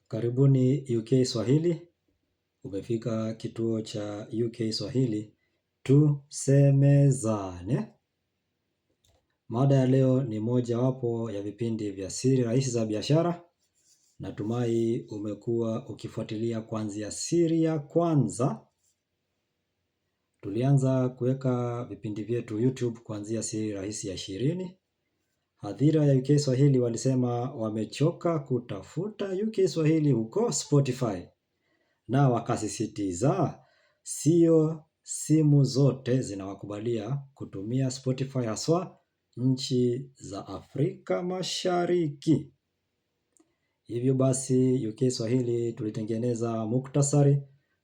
Karibuni UK Swahili. Umefika kituo cha UK Swahili, tusemezane. Mada ya leo ni moja wapo ya vipindi vya siri rahisi za biashara. Natumai umekuwa ukifuatilia kuanzia siri ya kwanza. Tulianza kuweka vipindi vyetu YouTube kuanzia siri rahisi ya 20. Hadhira ya UK Swahili walisema wamechoka kutafuta UK Swahili huko Spotify. Na wakasisitiza sio simu zote zinawakubalia kutumia Spotify, haswa nchi za Afrika Mashariki. Hivyo basi UK Swahili tulitengeneza muktasari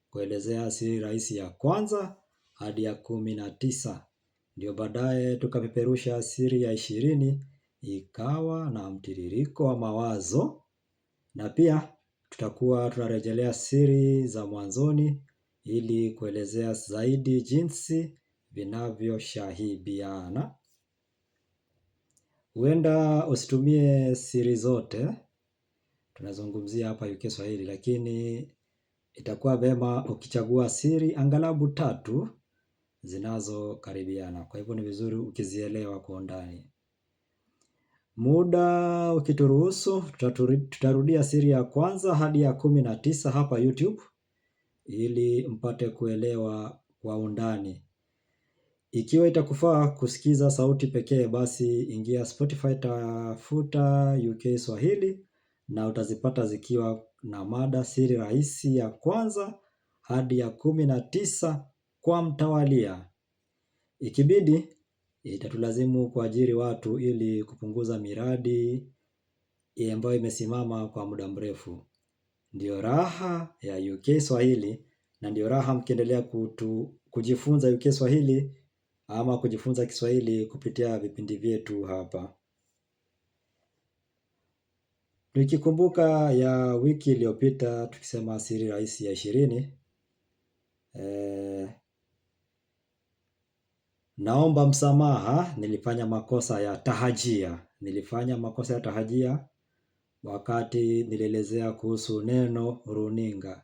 kuelezea siri rahisi ya kwanza hadi ya 19. Ndio baadaye tukapeperusha siri ya 20 ikawa na mtiririko wa mawazo, na pia tutakuwa tunarejelea siri za mwanzoni ili kuelezea zaidi jinsi vinavyoshahibiana. Huenda usitumie siri zote tunazungumzia hapa UK Swahili, lakini itakuwa vema ukichagua siri angalau 3 zinazokaribiana. Kwa hivyo ni vizuri ukizielewa kwa undani. Muda ukituruhusu tutarudia siri ya kwanza hadi ya 19 hapa YouTube ili mpate kuelewa kwa undani. Ikiwa itakufaa kusikiza sauti pekee, basi ingia Spotify, tafuta UK Swahili na utazipata zikiwa na mada siri rahisi ya kwanza hadi ya 19 kwa mtawalia. Ikibidi itatulazimu kuajiri watu ili kupunguza miradi ambayo imesimama kwa muda mrefu. Ndio raha ya UK Swahili, na ndio raha mkiendelea kujifunza UK Swahili ama kujifunza Kiswahili kupitia vipindi vyetu hapa. Nikikumbuka ya wiki iliyopita tukisema siri rahisi ya 20. Naomba msamaha, nilifanya makosa ya tahajia wakati nilielezea kuhusu neno runinga.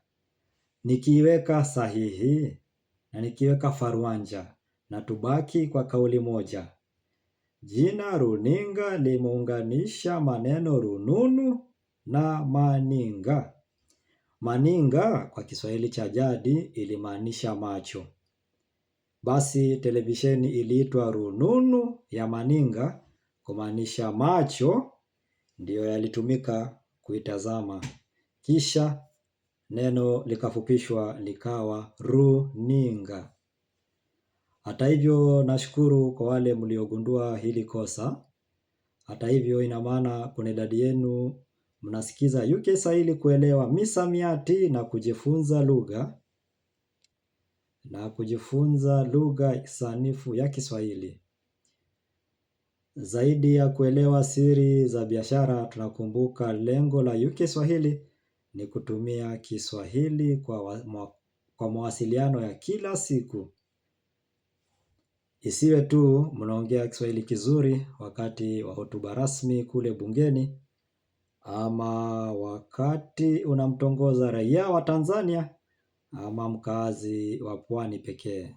Nikiweka sahihi na nikiweka farwanja, na tubaki kwa kauli moja. Jina runinga limeunganisha maneno rununu na maninga. Maninga kwa Kiswahili cha jadi ilimaanisha macho. Basi televisheni iliitwa rununu ya maninga kumaanisha macho ndiyo yalitumika kuitazama. Kisha neno likafupishwa likawa runinga. Hata hivyo nashukuru kwa wale mliogundua hili kosa. Hata hivyo ina maana kuna idadi yenu mnasikiza UK Swahili kuelewa misamiati na kujifunza lugha sanifu ya Kiswahili. Zaidi ya kuelewa siri za biashara, tunakumbuka lengo la UK Swahili ni kutumia Kiswahili kwa mawasiliano ya kila siku. Isiwe tu mnaongea Kiswahili kizuri wakati wa hotuba rasmi kule bungeni, ama wakati unamtongoza raia wa Tanzania ama mkazi wa pwani pekee.